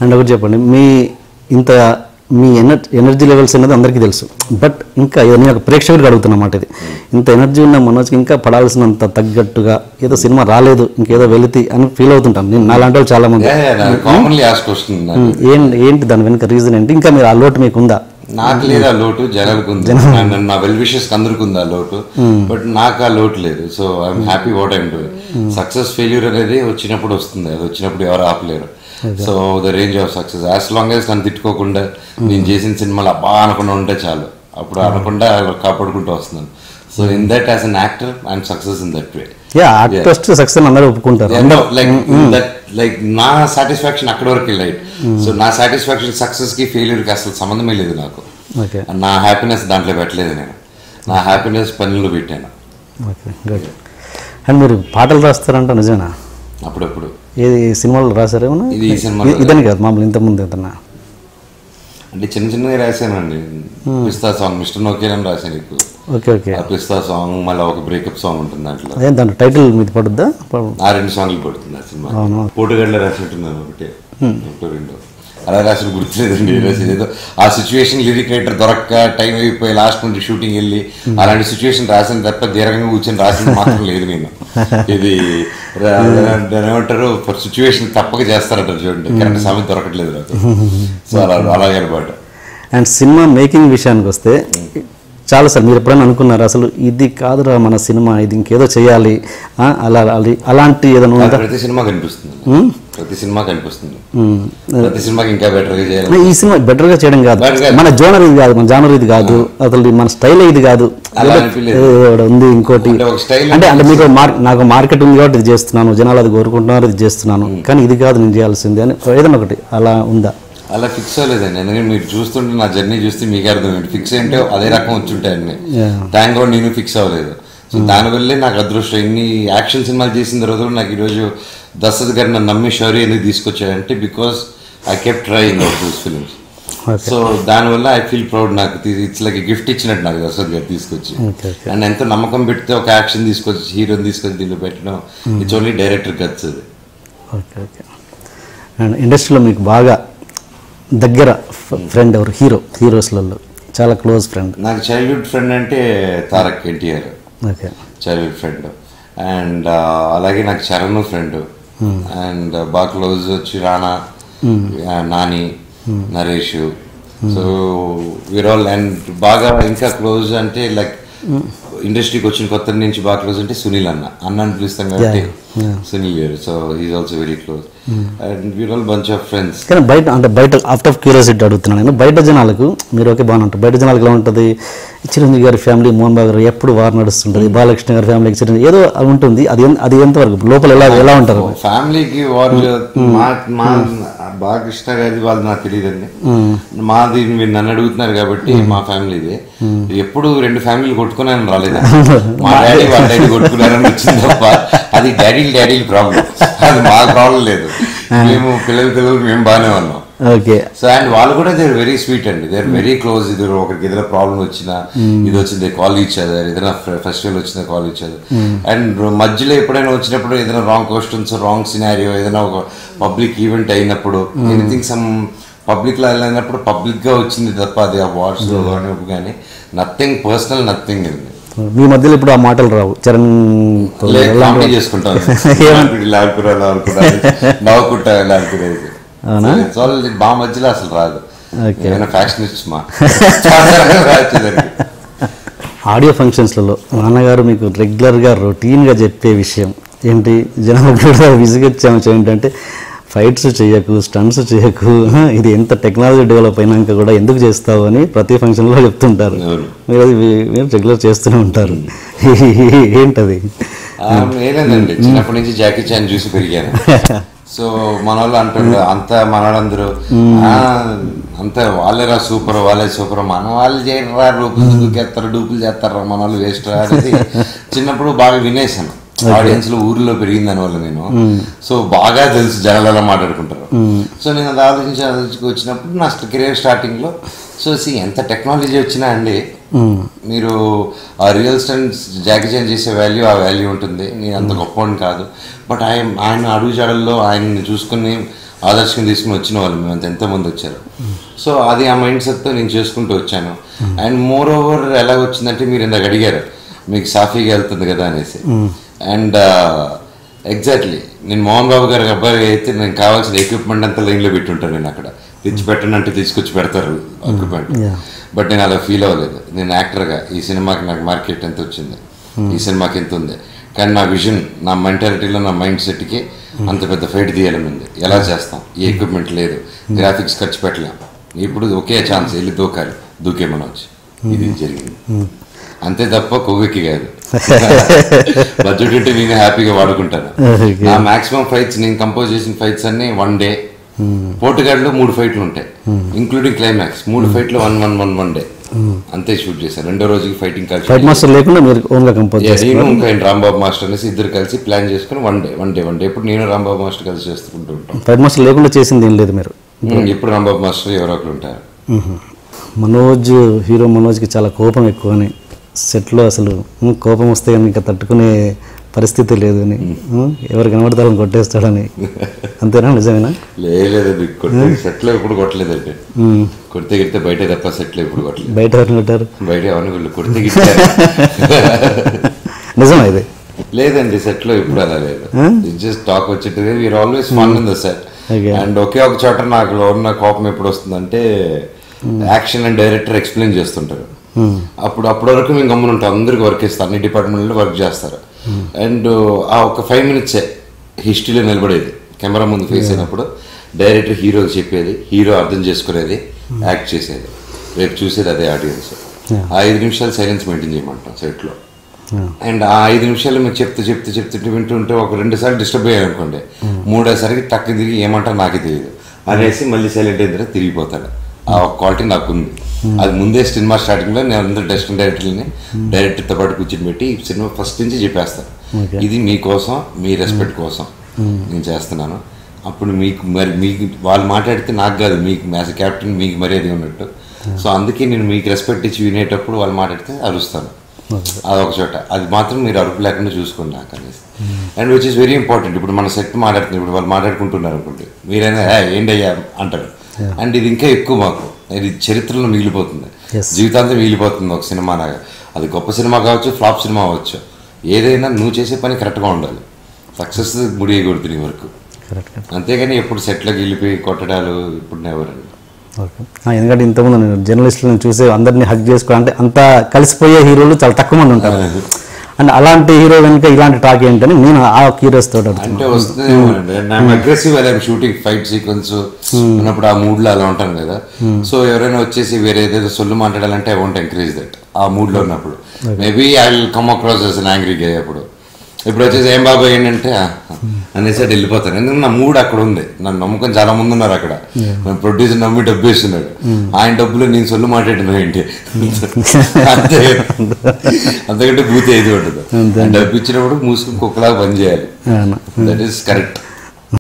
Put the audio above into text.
And ఒకటి చెప్పండి, ఇంత మీ ఎనర్జీ లెవెల్స్ అనేది అందరికీ తెలుసు, బట్ ఇంకా నేను ఒక ప్రేక్షకుడికి అడుగుతున్నమాట, ఇది ఇంత ఎనర్జీ ఉన్న మనోజ్కి ఇంకా పడాల్సినంత తగ్గట్టుగా ఏదో సినిమా రాలేదు ఇంకేదో వెళితే అని ఫీల్ అవుతుంటాను నేను, నాలాంటి వాళ్ళు చాలా మంది. ఏంటి దాని వెనుక రీజన్ ఏంటి? ఇంకా మీరు ఆ లోటు మీకు ఉందా? నాకు లేదు ఆ లోటు, జనాలకు ఉంది, నా వెల్ విషెస్ అందరికి ఉంది ఆ లోటు, బట్ నాకు ఆ లోటు లేదు. So I'm happy what I'm doing. Success failure అనేది వచ్చినప్పుడు వస్తుంది, అది వచ్చినప్పుడు ఎవరు ఆపలేరు. So the range of success as long as నన్ను తిట్టుకోకుండా నేను చేసిన సినిమాలు అబ్బా అనకుండా ఉంటే చాలు, అప్పుడు అనకుండా కాపాడుకుంటూ వస్తున్నాను. So in that as an actor I'm success in that way. అందరూ ఒప్పుకుంటారు. లైక్ నా సాటిస్ఫాక్షన్ అక్కడ వరకు రైట్. సో నా సాటిస్ఫాక్షన్ సక్సెస్ కి ఫెయిల్యూర్ కి అసలు సంబంధమే లేదు నాకు. నా హ్యాపీనెస్ దాంట్లో పెట్టలేదు నేను, నా హ్యాపీనెస్ పనులు పెట్టాను. అండ్ మీరు పాటలు రాస్తారంట, నిజమేనా? అప్పుడప్పుడు. ఏది సినిమాలో రాశారేమన్నా? ఇది ఈ సినిమా ఇదని కాదు, మామూలు ఇంతకుముందు ఏదన్నా అంటే చిన్న చిన్నగా రాశానండి. పిస్తా సాంగ్ మిస్టర్ నోకేనని రాశాను ఎక్కువ. Okay okay. పిస్తా సాంగ్, మళ్ళీ ఒక బ్రేకప్ సాంగ్ ఉంటుంది దాంట్లో. దాంట్లో టైటిల్ మీద పడుద్దా? ఆ 2 సాంగ్లు పడుతుంది ఆ సినిమా. పోటుగడ్డలో రాసినట్టున్నాను ఒకటే, రెండు అలా రాసిన గుర్తులేదండి. ఏదో ఆ సిచ్యువేషన్ లిరిక్ రైటర్ దొరక్క టైం అయిపోయి లాస్ట్ నుండి షూటింగ్ వెళ్ళి అలాంటి సిచ్యువేషన్ రాసిన తప్ప దీర్ఘంగా కూర్చొని రాసిన మాత్రం లేదు నేను. ఇది ఏమంటారు, ఫర్ సిచ్యువేషన్ తప్పక చేస్తారంటారు చూడండి, కరెక్ట్ సమయం దొరకట్లేదు నాకు. సో అలాగే అనమాట. అండ్ సినిమా మేకింగ్ విషయానికి వస్తే చాలా సార్ మీరు ఎప్పుడైనా అనుకున్నారు అసలు ఇది కాదురా మన సినిమా, ఇది ఇంకేదో చేయాలి అలాంటి ఏదైనా? ప్రతి సినిమా కనిపిస్తుంది, ప్రతి సినిమా కనిపిస్తుంది, ప్రతి సినిమాకి ఇంకా బెటర్ గా చేయాలి. ఈ సినిమా బెటర్ గా చేయడం కాదు, మన జోనర్ ఇది కాదు, మన జానర్ ఇది కాదు, అసలు మన స్టైల్ ఇది కాదు, ఉంది ఇంకోటి అంటే మీకు నాకు మార్కెట్ ఉంది కాబట్టి ఇది చేస్తున్నాను, జనాలు అది కోరుకుంటున్నారు, ఇది చేస్తున్నాను, కానీ ఇది కాదు నేను చేయాల్సింది అని ఏదైనా ఒకటి అలా ఉందా? అలా ఫిక్స్ అవ్వలేదండి. ఎందుకంటే మీరు చూస్తుంటే నా జర్నీ చూస్తే మీకు అర్థమైంది ఫిక్స్ ఏంటో అదే రకం వచ్చుంటాయండి. థ్యాంక్ గాడ్ నేను ఫిక్స్ అవ్వలేదు. సో దానివల్లే నాకు అదృష్టం. ఇన్ని యాక్షన్ సినిమాలు చేసిన తర్వాత నాకు ఈరోజు దశరథ్ గారు నన్ను నమ్మి షౌర్య ఎందుకు తీసుకొచ్చాడంటే because I kept trying out those films. So దానివల్ల ఐ ఫీల్ ప్రౌడ్. నాకు ఇట్స్ లైక్ గిఫ్ట్ ఇచ్చినట్టు నాకు దశరథ్ గారు తీసుకొచ్చి. అండ్ ఎంతో నమ్మకం పెడితే ఒక యాక్షన్ తీసుకొచ్చి హీరోని తీసుకొచ్చి దీనిలో పెట్టడం ఇట్స్ ఓన్లీ డైరెక్టర్ ఖర్చు అది. Okay okay. అండ్ ఇండస్ట్రీలో మీకు బాగా దగ్గర ఫ్రెండ్ ఎవరు? హీరోస్లలో చాలా క్లోజ్ ఫ్రెండ్? నాకు చైల్డ్హుడ్ ఫ్రెండ్ అంటే Tarak NTR, okay, childhood friend. And అలాగే నాకు చరణ్ ఫ్రెండ్. అండ్ బాగా క్లోజ్ వచ్చి రానా, Nani, Naresh. So we're all. And బాగా ఇంకా క్లోజ్ అంటే లైక్ ఇండస్ట్రీకి వచ్చిన కొత్త నుంచి బాగా క్లోజ్ అంటే సునీల్ అన్న అని పిలుస్తాం కాబట్టి సునీల్ గారు. So is also very close. And we're all bunch of friends. కానీ బయట ఆఫ్టర్ ఆఫ్ క్యూరియాసిటీ అడుగుతున్నాను నేను, బయట జనాలకు మీరు ఓకే బాగానే ఉంటుంది, బయట జనాలకు ఎలా ఉంటుంది? చిరంజీవి గారి ఫ్యామిలీ, మోహన్ బాబు గారు ఎప్పుడు వార్ నడుస్తుంటుంది, బాలకృష్ణ గారి ఫ్యామిలీకి చిరంజీవి ఏదో ఉంటుంది, అది ఎంతవరకు లోపల ఎలా ఉంటారు? ఫ్యామిలీకి వార్ మా బాలకృష్ణ గారి వాళ్ళు నాకు తెలియదండి. మాది మీరు నన్ను అడుగుతున్నారు కాబట్టి మా ఫ్యామిలీదే. ఎప్పుడు 2 ఫ్యామిలీలు కొట్టుకున్నారని రాలేదు. మా డాడీ వాళ్ళ డాడీ కొట్టుకున్నారని వచ్చింది తప్ప అది డాడీ ప్రాబ్లం, అది మా ప్రాబ్లం లేదు. మేము పిల్లలు మేము బాగానే ఉన్నాం. ఓకే. సో అండ్ వాళ్ళు కూడా దే ఆర్ వెరీ స్వీట్ అండి, దే ఆర్ వెరీ క్లోజ్. ఇది ఒకరికి ఏదైనా ప్రాబ్లం వచ్చినా ఇది వచ్చింది కాల్ ఇచ్చేదారు, ఏదైనా ఫెస్టివల్ వచ్చినా కాల్ ఇచ్చేది. అండ్ మధ్యలో ఎప్పుడైనా వచ్చినప్పుడు ఏదైనా రాంగ్ క్వశ్చన్స్, రాంగ్ సినారియో, ఏదైనా ఒక పబ్లిక్ ఈవెంట్ అయినప్పుడు, ఎనీథింగ్ సమ్ పబ్లిక్ లో వెళ్ళినప్పుడు పబ్లిక్ గా వచ్చింది తప్ప అది ఆ వాట్స్ కానీ నథింగ్ పర్సనల్, నథింగ్ అండి. మీ మధ్యలో ఇప్పుడు ఆ మాటలు రావు? చరణ్ చేసుకుంటాను నవ్వుకుంటా లాంటిది మా మధ్యలో అసలు రాదు. ఆడియో ఫంక్షన్స్లలో నాన్నగారు మీకు రెగ్యులర్గా రొటీన్గా చెప్పే విషయం ఏంటి? జనాలకు కూడా విసిగొచ్చాము ఏంటంటే ఫైట్స్ చేయకు, స్టంట్స్ చేయకు, ఇది ఎంత టెక్నాలజీ డెవలప్ అయినాక కూడా ఎందుకు చేస్తావు అని ప్రతి ఫంక్షన్లో చెప్తుంటారు. మీరు రెగ్యులర్ చేస్తూనే ఉంటారు. ఏంటది? ఏలేదండి, చిన్నప్పటి నుంచి జాకీ చాన్ చూసి పెరిగాను. సో మన వాళ్ళు అంటారు అంతా మన వాళ్ళందరూ అంతా వాళ్ళేరా సూపర్, వాళ్ళే సూపర్, మన వాళ్ళు చేయరా డూపులు చేస్తారా, మన వాళ్ళు వేస్ట్ అనేది చిన్నప్పుడు బాగా వినేసాను. ఆడియన్స్ లో ఊరిలో పెరిగింది దానివల్ల నేను. సో బాగా తెలుసు జనాలు ఎలా మాట్లాడుకుంటారు. సో నేను అది ఆలోచించి వచ్చినప్పుడు నా కెరీర్ స్టార్టింగ్ లో సో ఎంత టెక్నాలజీ వచ్చినా అండి, మీరు ఆ రియల్ స్టంట్స్ జాకీ చాన్ చేసే వాల్యూ ఆ వాల్యూ ఉంటుంది. నేను అంత గొప్పవాడిని కాదు, బట్ ఆయన అడుగు జాడల్లో ఆయన్ని చూసుకుని ఆదర్శంగా తీసుకుని వచ్చిన వాళ్ళు మేము ఎంతమంది వచ్చారు. సో అది ఆ మైండ్ సెట్తో నేను చేసుకుంటూ వచ్చాను. అండ్ మోర్ ఓవర్ ఎలా వచ్చిందంటే మీరు ఇందాక అడిగారు మీకు సాఫీగా వెళ్తుంది కదా అనేసి. అండ్ ఎగ్జాక్ట్లీ నేను మోహన్ బాబు గారి అబ్బాయి అయితే నేను కావాల్సిన ఎక్విప్మెంట్ అంతా లైన్లో పెట్టుంటాను. నేను అక్కడ తెచ్చి పెట్టండి అంటే తీసుకొచ్చి పెడతారు ఎక్విప్మెంట్. బట్ నేను అలా ఫీల్ అవ్వలేదు. నేను యాక్టర్గా ఈ సినిమాకి నాకు మార్కెట్ ఎంత వచ్చింది, ఈ సినిమాకి ఎంత ఉంది, కానీ నా విజన్, నా మెంటాలిటీలో, నా మైండ్ సెట్కి అంత పెద్ద ఫైట్ తీయాలని ఉంది. ఎలా చేస్తాం, ఈ ఎక్విప్మెంట్ లేదు, గ్రాఫిక్స్ ఖర్చు పెట్టలేం, ఇప్పుడు ఒకే ఛాన్స్ వెళ్ళి దూకాలి, దూకేమని వచ్చి ఇది జరిగింది అంతే తప్ప కొవ్వెక్కి కాదు. బడ్జెట్ ఉంటే నేను హ్యాపీగా వాడుకుంటాను. నా మాక్సిమం ఫైట్స్ నేను కంపోజ్ చేసిన ఫైట్స్ అన్ని 1 డే. పోర్టుగాడ్లో 3 ఫైట్లు ఉంటాయి ఇంక్లూడింగ్ క్లైమాక్స్. 3 ఫైట్లు 1 డే అంతే షూట్ చేశాను. రెండో రోజుకి ఫైటింగ్ కలిసి ఫైట్ మాస్టర్ లేకుండా మీరు ఓన్గా కంపోజ్ చేశారు. నేను ఇంకా రాంబాబు మాస్టర్ అనేసి ఇద్దరు కలిసి ప్లాన్ చేసుకుని 1 డే ఇప్పుడు నేను రాంబాబు మాస్టర్ కలిసి చేసుకుంటూ ఉంటాం. ఫైట్ మాస్టర్ లేకుండా చేసింది ఏం లేదు మీరు? ఇప్పుడు రాంబాబు మాస్టర్ ఎవరో ఒకరు ఉంటారు. మనోజ్, హీరో మనోజ్కి చాలా కోపం ఎక్కువ అని సెట్లో, అసలు కోపం వస్తే ఇంకా తట్టుకునే పరిస్థితి లేదు అని, ఎవరు కనబడతారని కొట్టేస్తాడని, అంతేనా? నిజమేనా? లేదండి, సెట్లో ఎప్పుడు కొట్టలేదండి. కొడితే గిడితే బయట తప్ప సెట్లో ఎప్పుడు కొట్టలేదు. బయట ఎవరిని కొట్టారు? బయట ఎవరిని కొడితే గిట్టే నిజమా ఇది? లేదండి, సెట్లో ఎప్పుడు అలా లేదు. జస్ట్ టాక్ వచ్చేది. We are always fun in the set. And ఒకే ఒక చోట నాకు ఉన్న కోపం ఎప్పుడు వస్తుందంటే యాక్షన్ అండ్ డైరెక్టర్ ఎక్స్ప్లెయిన్ చేస్తుంటారు. అప్పటి వరకు మేము గమ్మున ఉంటాం, అందరికి వర్క్ ఇస్తాం, అన్ని డిపార్ట్మెంట్లో వర్క్ చేస్తారు. అండ్ ఆ ఒక 5 minutes హిస్టరీలో నిలబడేది కెమెరా ముందు ఫేస్ అయినప్పుడు. డైరెక్టర్ హీరోకి చెప్పేది, హీరో అర్థం చేసుకునేది, యాక్ట్ చేసేది, రేపు చూసేది అదే ఆడియన్స్. ఆ 5 నిమిషాలు సైలెన్స్ మెయింటైన్ చేయమంటాం సెట్లో. అండ్ ఆ 5 నిమిషాలు మీరు చెప్తుంటే వింటుంటే ఒక 2 సార్లు డిస్టర్బ్ అయ్యారు అనుకోండి, 3వ టక్కి తిరిగి ఏమంటారో నాకే తెలియదు అనేసి మళ్ళీ సైలెంట్ అయిన తర్వాత తిరిగిపోతాడు. ఆ క్వాలిటీ నాకు ఉంది. అది ముందే సినిమా స్టార్టింగ్లో నేను అందరూ డైరెక్టర్తో పాటు కూర్చొని పెట్టి ఈ సినిమా ఫస్ట్ నుంచి చెప్పేస్తాను, ఇది మీకోసం, మీ రెస్పెక్ట్ కోసం నేను చేస్తున్నాను. అప్పుడు మీకు వాళ్ళు మాట్లాడితే నాకు కాదు, మీకు యాజ్ ఎ క్యాప్టెన్ మీకు మర్యాద ఉన్నట్టు. సో అందుకే నేను మీకు రెస్పెక్ట్ ఇచ్చి వినేటప్పుడు వాళ్ళు మాట్లాడితే అరుస్తాను. అదొక చోట, అది మాత్రం మీరు అరుపు లేకుండా చూసుకోండి నాకు అనేసి. And which is very important. ఇప్పుడు మన సెట్ మాట్లాడుతుంది, ఇప్పుడు వాళ్ళు మాట్లాడుకుంటున్నారు అనుకోండి, మీరైనా ఏంటయ్యా అంటారు. అండ్ ఇది ఇంకా ఎక్కువ మాకు, ఇది చరిత్రలో మిగిలిపోతుంది, జీవితాంతం మిగిలిపోతుంది ఒక సినిమా లాగా. అది గొప్ప సినిమా కావచ్చు, ఫ్లాప్ సినిమా అవ్వచ్చు, ఏదైనా నువ్వు చేసే పని కరెక్ట్గా ఉండాలి, సక్సెస్ ముడియకూడదు నీ వరకు. అంతేగాని ఎప్పుడు సెట్లోకి వెళ్ళిపోయి కొట్టడాలు ఇప్పుడు ఎవరండి. ఓకే, ఎందుకంటే ఇంతకుముందు నేను జర్నలిస్టులను చూసే అందరినీ హక్ చేసుకోవాలంటే అంత కలిసిపోయే హీరోలు చాలా తక్కువ మంది ఉంటారు. అండ్ అలాంటి హీరో వెనుక ఇలాంటి టాక్ ఏంటని నేను ఆ హీరోస్ తోటి అంటే వస్తుంది. అగ్రెసివ్ షూటింగ్ ఫైట్ సీక్వెన్స్ ఉన్నప్పుడు ఆ మూడ్లో అలా ఉంటాను కదా. సో ఎవరైనా వచ్చేసి వేరే ఏదైతే సొల్లు మాట్లాడాలంటే ఐ వాంట్ ఎంకరేజ్ దట్. ఆ మూడ్లో ఉన్నప్పుడు maybe I will come across as an angry guy. అప్పుడు ఇప్పుడు వచ్చేసి ఏం బాబాయ్ ఏంటంటే అనేసి అటు వెళ్ళిపోతాను. ఎందుకంటే నా మూడ్ అక్కడ ఉంది, నన్ను నమ్మకం చాలా మంది ఉన్నారు అక్కడ. ప్రొడ్యూసర్ నమ్మి డబ్బు ఇస్తున్నాడు, ఆయన డబ్బులు నేను సొల్లు మాట్లాడినా ఏంటి అంతే, అంతకంటే బూతి ఏది ఉండదు. డబ్బు ఇచ్చినప్పుడు మూసుకుని కుక్కలాగా పని చేయాలి. That is correct.